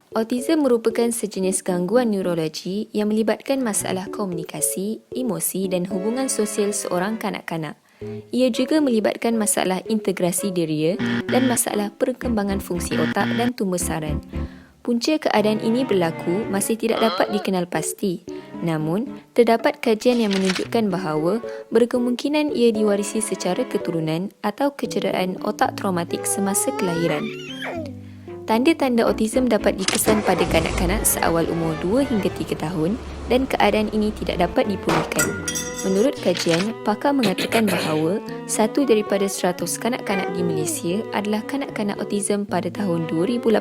Autism merupakan sejenis gangguan neurologi yang melibatkan masalah komunikasi, emosi dan hubungan sosial seorang kanak-kanak. Ia juga melibatkan masalah integrasi diri dan masalah perkembangan fungsi otak dan tumbuh-sarang. Punca keadaan ini berlaku masih tidak dapat dikenal pasti. Namun, terdapat kajian yang menunjukkan bahawa berkemungkinan ia diwarisi secara keturunan atau kecederaan otak traumatik semasa kelahiran. Tanda-tanda autism dapat dikesan pada kanak-kanak seawal umur 2 hingga 3 tahun dan keadaan ini tidak dapat dipulihkan. Menurut kajian, pakar mengatakan bahawa 1 daripada 100 kanak-kanak di Malaysia adalah kanak-kanak autism pada tahun 2018.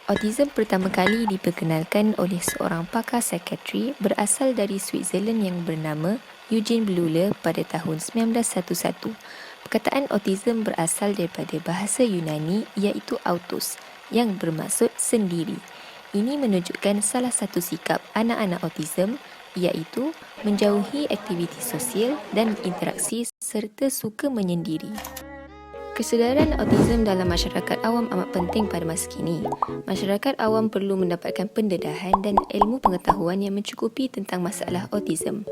Autism pertama kali diperkenalkan oleh seorang pakar psikiatri berasal dari Switzerland yang bernama Eugene Bleuler pada tahun 1911. Perkataan autism berasal daripada bahasa Yunani iaitu autos yang bermaksud sendiri. Ini menunjukkan salah satu sikap anak-anak autism iaitu menjauhi aktiviti sosial dan interaksi serta suka menyendiri. Kesedaran autism dalam masyarakat awam amat penting pada masa kini. Masyarakat awam perlu mendapatkan pendedahan dan ilmu pengetahuan yang mencukupi tentang masalah autism.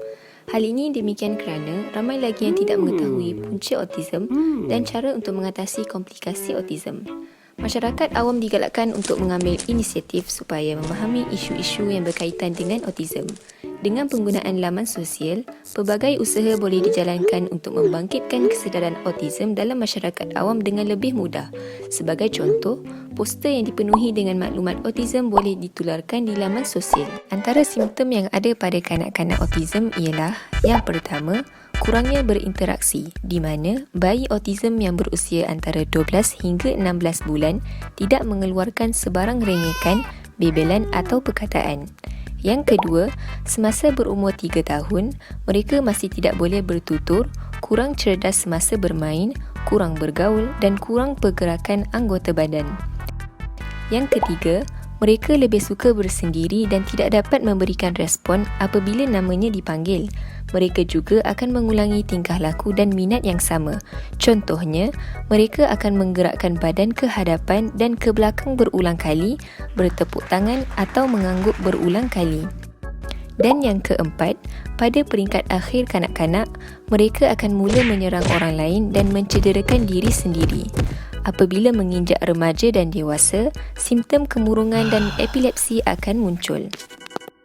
Hal ini demikian kerana ramai lagi yang tidak mengetahui punca autism dan cara untuk mengatasi komplikasi autism. Masyarakat awam digalakkan untuk mengambil inisiatif supaya memahami isu-isu yang berkaitan dengan autism. Dengan penggunaan laman sosial, pelbagai usaha boleh dijalankan untuk membangkitkan kesedaran autism dalam masyarakat awam dengan lebih mudah. Sebagai contoh, poster yang dipenuhi dengan maklumat autism boleh ditularkan di laman sosial. Antara simptom yang ada pada kanak-kanak autism ialah yang pertama, kurangnya berinteraksi, di mana bayi autism yang berusia antara 12 hingga 16 bulan tidak mengeluarkan sebarang rengekan, bebelan atau perkataan. Yang kedua, semasa berumur 3 tahun, mereka masih tidak boleh bertutur, kurang cerdas semasa bermain, kurang bergaul dan kurang pergerakan anggota badan. Yang ketiga, mereka lebih suka bersendiri dan tidak dapat memberikan respon apabila namanya dipanggil. Mereka juga akan mengulangi tingkah laku dan minat yang sama. Contohnya, mereka akan menggerakkan badan ke hadapan dan ke belakang berulang kali, bertepuk tangan atau mengangguk berulang kali. Dan yang keempat, pada peringkat akhir kanak-kanak, mereka akan mula menyerang orang lain dan mencederakan diri sendiri. Apabila menginjak remaja dan dewasa, simptom kemurungan dan epilepsi akan muncul.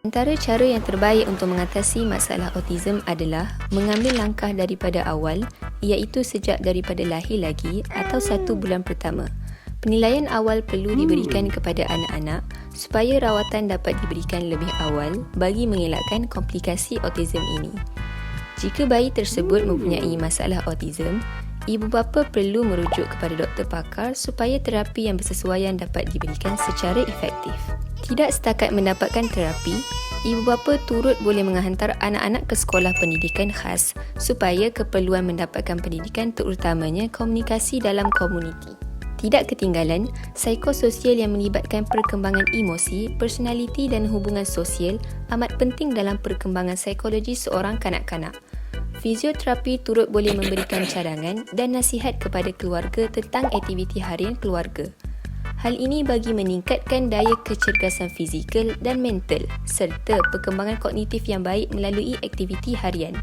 Antara cara yang terbaik untuk mengatasi masalah autism adalah mengambil langkah daripada awal, iaitu sejak daripada lahir lagi atau 1 bulan pertama. Penilaian awal perlu diberikan kepada anak-anak supaya rawatan dapat diberikan lebih awal bagi mengelakkan komplikasi autism ini. Jika bayi tersebut mempunyai masalah autism, ibu bapa perlu merujuk kepada doktor pakar supaya terapi yang bersesuaian dapat diberikan secara efektif. Tidak setakat mendapatkan terapi, ibu bapa turut boleh menghantar anak-anak ke sekolah pendidikan khas supaya keperluan mendapatkan pendidikan terutamanya komunikasi dalam komuniti. Tidak ketinggalan, psikososial yang melibatkan perkembangan emosi, personaliti dan hubungan sosial amat penting dalam perkembangan psikologi seorang kanak-kanak. Fizioterapi turut boleh memberikan cadangan dan nasihat kepada keluarga tentang aktiviti harian keluarga. Hal ini bagi meningkatkan daya kecergasan fizikal dan mental serta perkembangan kognitif yang baik melalui aktiviti harian.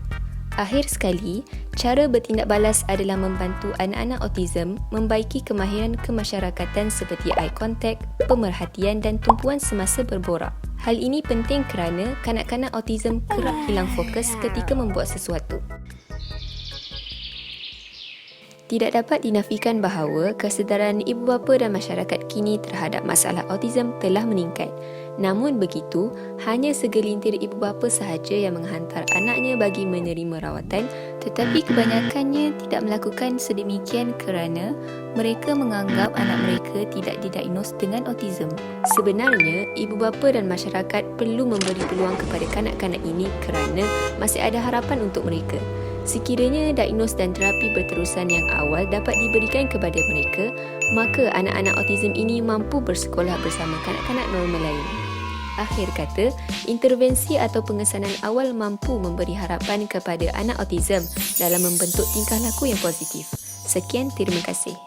Akhir sekali, cara bertindak balas adalah membantu anak-anak autism membaiki kemahiran kemasyarakatan seperti eye contact, pemerhatian dan tumpuan semasa berborak. Hal ini penting kerana kanak-kanak autism kerap hilang fokus ketika membuat sesuatu. Tidak dapat dinafikan bahawa kesedaran ibu bapa dan masyarakat kini terhadap masalah autism telah meningkat. Namun begitu, hanya segelintir ibu bapa sahaja yang menghantar anaknya bagi menerima rawatan, tetapi kebanyakannya tidak melakukan sedemikian kerana mereka menganggap anak mereka tidak didiagnos dengan autism. Sebenarnya, ibu bapa dan masyarakat perlu memberi peluang kepada kanak-kanak ini kerana masih ada harapan untuk mereka. Sekiranya diagnos dan terapi berterusan yang awal dapat diberikan kepada mereka, maka anak-anak autism ini mampu bersekolah bersama kanak-kanak normal lain. Akhir kata, intervensi atau pengesanan awal mampu memberi harapan kepada anak autism dalam membentuk tingkah laku yang positif. Sekian, terima kasih.